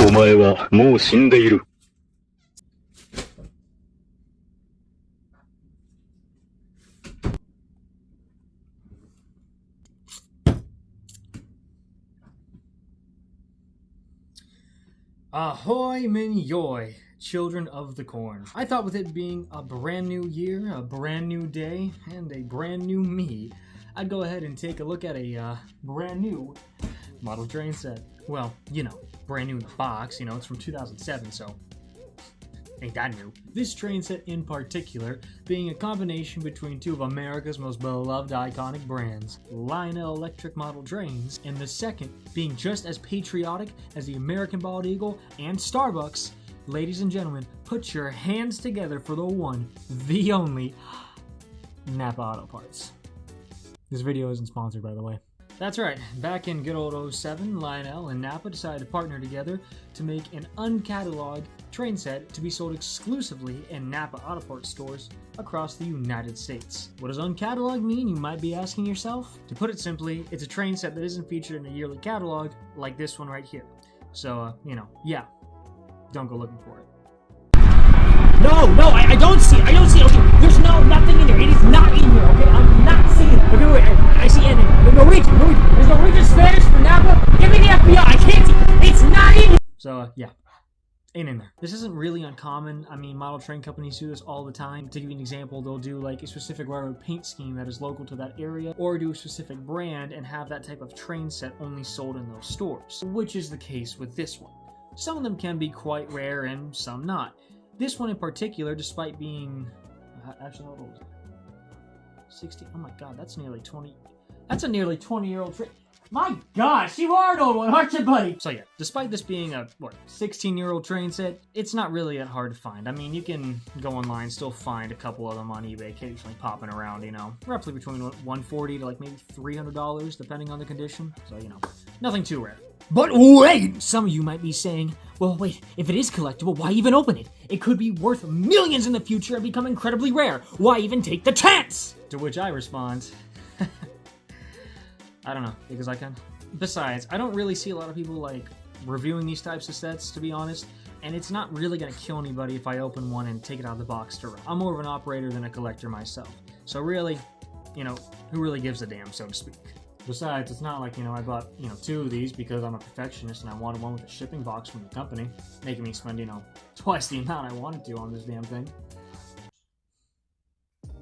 お前はもう死んでいる。Ahoy, min yoy, children of the corn. I thought with it being a brand new year, a brand new day, and a brand new me, I'd go ahead and take a look at a brand new model train set. Well, you know, brand new in the box, you know, it's from 2007, so ain't that new. This train set in particular being a combination between two of America's most beloved iconic brands, Lionel electric model trains, and the second being just as patriotic as the American bald eagle and Starbucks. Ladies and gentlemen, put your hands together for the one, the only, NAPA Auto Parts. This video isn't sponsored, by the way. That's right, back in good old 07, Lionel and NAPA decided to partner together to make an uncatalogued train set to be sold exclusively in NAPA Auto Parts stores across the United States. What does uncatalogued mean, you might be asking yourself? To put it simply, it's a train set that isn't featured in a yearly catalog like this one right here. So, you know, yeah, don't go looking for it. No, I don't see it, okay, there's nothing in there, it is not in here, okay, I'm not seeing it, okay, wait, I see it, Norwegian, there's Norwegian Spanish for NAPA, give me the FBI, I can't see, it's not in here! So, yeah, ain't in there. This isn't really uncommon, I mean, model train companies do this all the time. To give you an example, they'll do like a specific railroad paint scheme that is local to that area, or do a specific brand and have that type of train set only sold in those stores, which is the case with this one. Some of them can be quite rare and some not. This one in particular, despite being, actually, how old is it? 60, oh my god, that's nearly 20, that's a nearly 20-year-old train. My gosh, you are an old one, aren't you, buddy? So yeah, despite this being a, 16-year-old train set, it's not really that hard to find. I mean, you can go online, still find a couple of them on eBay, occasionally popping around, you know, roughly between $140 to like maybe $300, depending on the condition. So, you know, nothing too rare. But wait! Some of you might be saying, well, wait, if it is collectible, why even open it? It could be worth millions in the future and become incredibly rare. Why even take the chance? To which I respond, I don't know, because I can. Besides, I don't really see a lot of people, like, reviewing these types of sets, to be honest, and it's not really gonna kill anybody if I open one and take it out of the box to run. I'm more of an operator than a collector myself. So really, you know, who really gives a damn, so to speak? Besides, it's not like, you know, I bought, you know, 2 of these because I'm a perfectionist and I wanted one with a shipping box from the company, making me spend, you know, twice the amount I wanted to on this damn thing.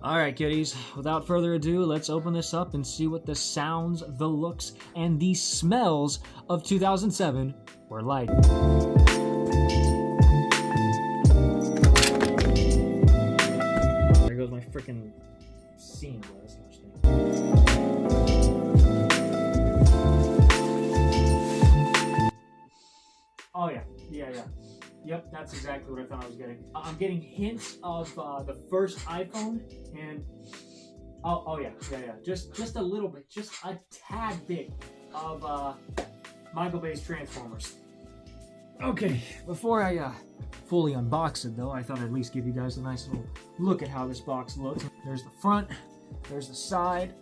Alright, kiddies, without further ado, let's open this up and see what the sounds, the looks, and the smells of 2007 were like. There goes my frickin' scene glass. Oh yeah. Yep, that's exactly what I thought I was getting. I'm getting hints of the first iPhone, and oh yeah, just a little bit, just a tad bit of Michael Bay's Transformers. Okay, before I fully unbox it though, I thought I'd at least give you guys a nice little look at how this box looks. There's the front, there's the side,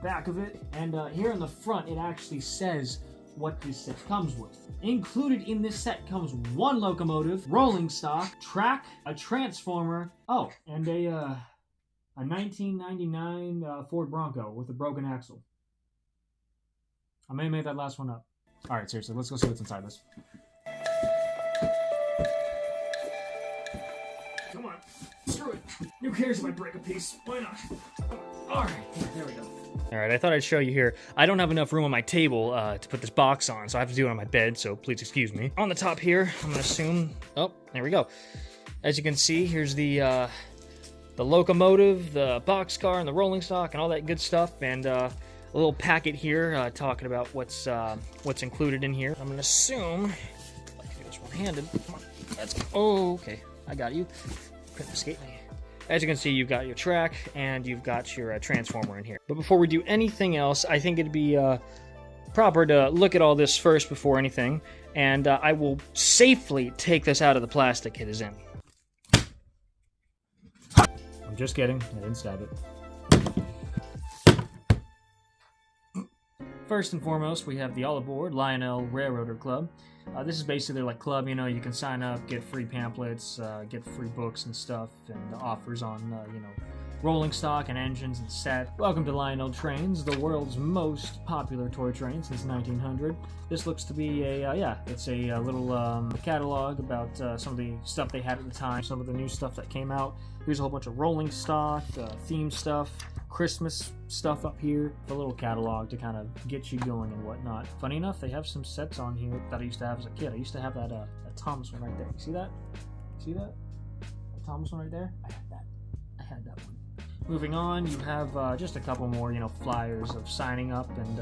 back of it, and here in the front it actually says what this set comes with. Included in this set comes 1 locomotive, rolling stock, track, a transformer, oh, and a 1999 Ford Bronco with a broken axle. I may have made that last one up. Alright, seriously, let's go see what's inside this. Come on, screw it. Who cares if I break a piece? Why not? Alright, there we go. Alright, I thought I'd show you here. I don't have enough room on my table to put this box on, so I have to do it on my bed, so please excuse me. On the top here, I'm gonna assume... Oh, there we go. As you can see, here's the locomotive, the boxcar, and the rolling stock, and all that good stuff, and a little packet here talking about what's included in here. I'm gonna assume... I can do this one-handed. Come on, let's go. Oh, okay. I got you. Couldn't escape me. As you can see, you've got your track and you've got your transformer in here. But before we do anything else, I think it'd be proper to look at all this first before anything, and I will safely take this out of the plastic it is in. I'm just kidding, I didn't stab it. First and foremost, we have the all aboard Lionel Railroader Club. This is basically their like club, you know, you can sign up, get free pamphlets, get free books and stuff, and offers on, you know, rolling stock and engines and set. Welcome to Lionel Trains, the world's most popular toy train since 1900. This looks to be a, yeah, it's a little catalog about some of the stuff they had at the time, some of the new stuff that came out. Here's a whole bunch of rolling stock, theme stuff, Christmas stuff up here, a little catalog to kind of get you going and whatnot. Funny enough, they have some sets on here that I used to have as a kid. I used to have that Thomas one right there. You see that? See that? The Thomas one right there? I had that. I had that one. Moving on, you have just a couple more, you know, flyers of signing up and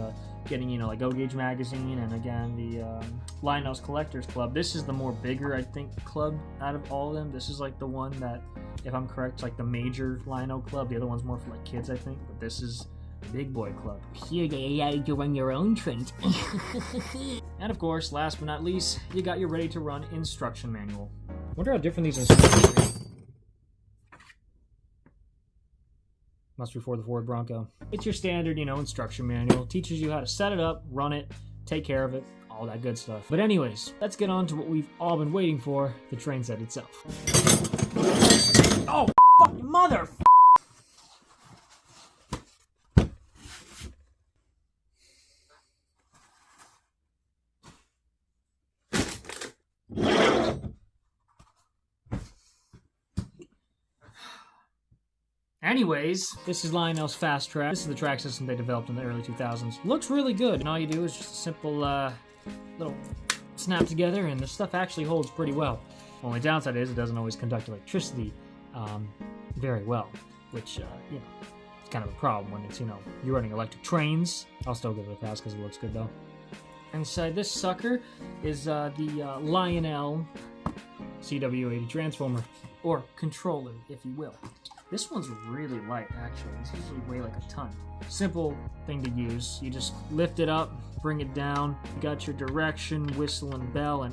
getting, you know, like Go Gauge magazine, and again the Lionel's Collectors Club. This is the more bigger, I think, club out of all of them. This is like the one that, if I'm correct, like the major Lionel club. The other one's more for like kids, I think, but this is the big boy club. Here they allow you to run your own trains. And of course, last but not least, you got your ready to run instruction manual. Wonder how different these instructions are. Must be for the Ford Bronco. It's your standard, you know, instruction manual. Teaches you how to set it up, run it, take care of it, all that good stuff. But anyways, let's get on to what we've all been waiting for, the train set itself. Oh, fucking mother! Anyways, this is Lionel's Fast Track. This is the track system they developed in the early 2000s. Looks really good, and all you do is just a simple little snap together, and the stuff actually holds pretty well. Only downside is it doesn't always conduct electricity very well, which, you know, it's kind of a problem when it's, you know, you're running electric trains. I'll still give it a pass because it looks good, though. Inside this sucker is the Lionel Z.W.A transformer, or controller, if you will. This one's really light, actually. This usually weigh like a ton. Simple thing to use. You just lift it up, bring it down. You got your direction, whistle, and bell, and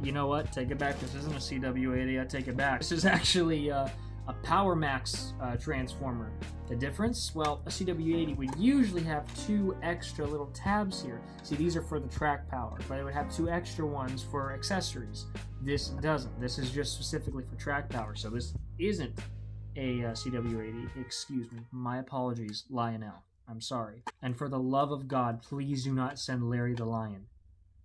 you know what? Take it back. This isn't a CW80. I take it back. This is actually a Power Max transformer. The difference? Well, a CW80 would usually have two extra little tabs here. See, these are for the track power, but it would have two extra ones for accessories. This doesn't. This is just specifically for track power, so this isn't a CW80. Excuse me. My apologies, Lionel. I'm sorry. And for the love of God, please do not send Larry the Lion.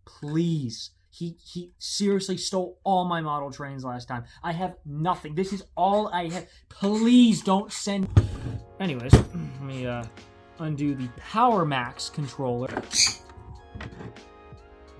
Please. He seriously stole all my model trains last time. I have nothing. This is all I have. Please don't send... Anyways, let me undo the Power Max controller.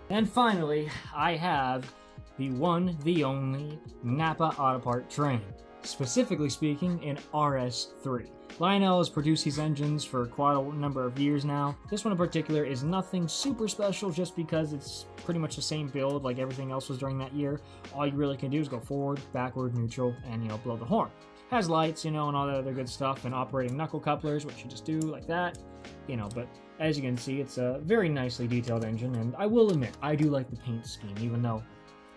And finally, I have the one, the only NAPA Auto Part train. Specifically speaking, in RS3. Lionel has produced these engines for quite a number of years now. This one in particular is nothing super special just because it's pretty much the same build like everything else was during that year. All you really can do is go forward, backward, neutral, and, you know, blow the horn. Has lights, you know, and all that other good stuff, and operating knuckle couplers, which you just do like that, you know, but as you can see, it's a very nicely detailed engine, and I will admit, I do like the paint scheme, even though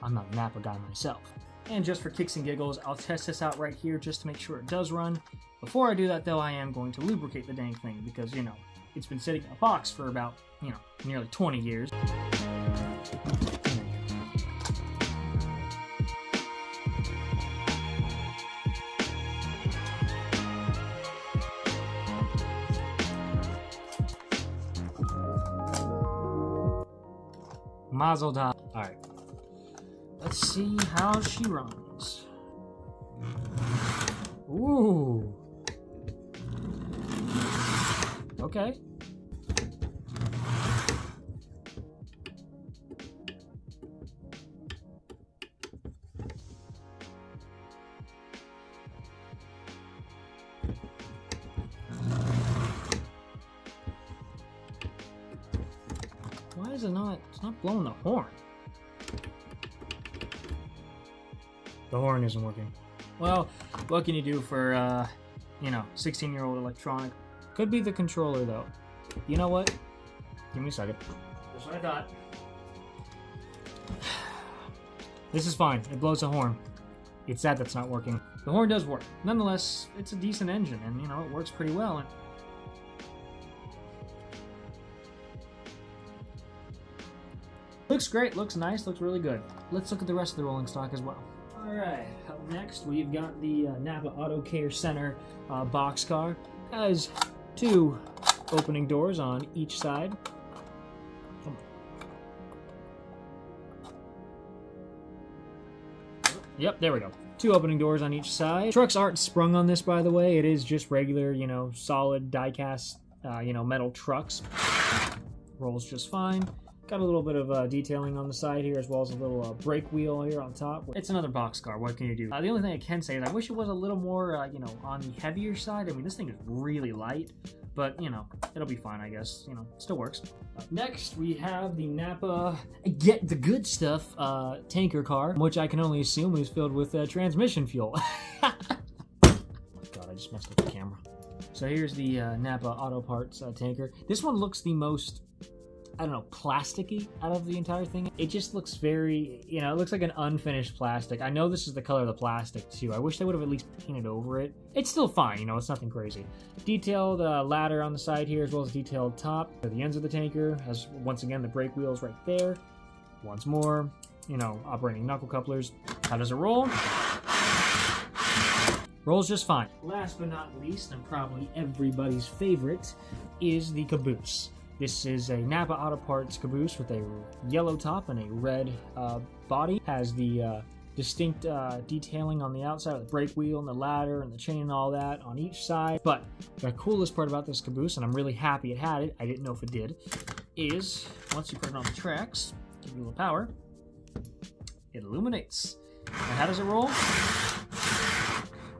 I'm not a NAPA guy myself. And just for kicks and giggles, I'll test this out right here just to make sure it does run. Before I do that, though, I am going to lubricate the dang thing because, you know, it's been sitting in a box for about, you know, nearly 20 years. Mazel tov. Alright. Let's see how she runs. Ooh. Okay. Why is it not? It's not blowing the horn. The horn isn't working. Well, what can you do for, you know, 16-year-old electronic? Could be the controller, though. You know what? Give me a second. That's what I thought. This is fine. It blows a horn. It's that that's not working. The horn does work. Nonetheless, it's a decent engine, and, you know, it works pretty well. And Looks great, looks nice, looks really good. Let's look at the rest of the rolling stock as well. Alright, up next we've got the NAPA Auto Care Center boxcar. Has 2 opening doors on each side. Yep, there we go. 2 opening doors on each side. Trucks aren't sprung on this, by the way. It is just regular, you know, solid die-cast, metal trucks. Rolls just fine. Got a little bit of detailing on the side here, as well as a little brake wheel here on top. It's another boxcar. What can you do? The only thing I can say is I wish it was a little more, on the heavier side. I mean, this thing is really light, but, it'll be fine, I guess. Still works. Next, we have the NAPA Get the Good Stuff tanker car, which I can only assume is filled with transmission fuel. God, I just messed up the camera. So here's the NAPA Auto Parts tanker. This one looks the most, I don't know, plasticky out of the entire thing. It just looks very, it looks like an unfinished plastic. I know this is the color of the plastic too. I wish they would have at least painted over it. It's still fine, it's nothing crazy. Detailed ladder on the side here, as well as detailed top. At the ends of the tanker has, once again, the brake wheels right there. Once more, operating knuckle couplers. How does it roll? Rolls just fine. Last but not least, and probably everybody's favorite, is the caboose. This is a NAPA Auto Parts caboose with a yellow top and a red body. Has the distinct detailing on the outside with the brake wheel and the ladder and the chain and all that on each side. But the coolest part about this caboose, and I'm really happy it had it, I didn't know if it did, is once you put it on the tracks, give it a little power, it illuminates. And how does it roll?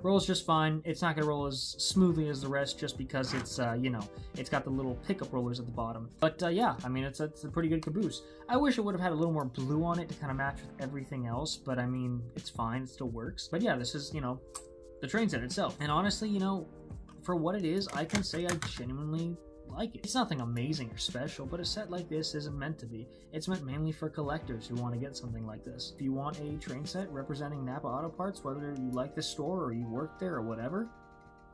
Rolls just fine. It's not going to roll as smoothly as the rest just because it's, it's got the little pickup rollers at the bottom. But, yeah, I mean, it's a pretty good caboose. I wish it would have had a little more blue on it to kind of match with everything else, but, I mean, it's fine. It still works. But, yeah, this is, the train set itself. And honestly, for what it is, I can say I genuinely like it. It's nothing amazing or special, but a set like this isn't meant to be. It's meant mainly for collectors who want to get something like this. If you want a train set representing NAPA Auto Parts, whether you like this store or you work there or whatever,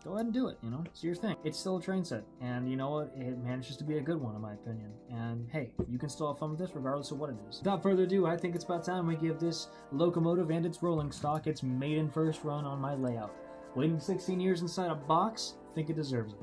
go ahead and do it, it's your thing. It's still a train set, and you know what, it manages to be a good one in my opinion. And hey, you can still have fun with this regardless of what it is. Without further ado, I think it's about time we give this locomotive and its rolling stock its maiden first run on my layout. Waiting 16 years inside a box, I think it deserves it.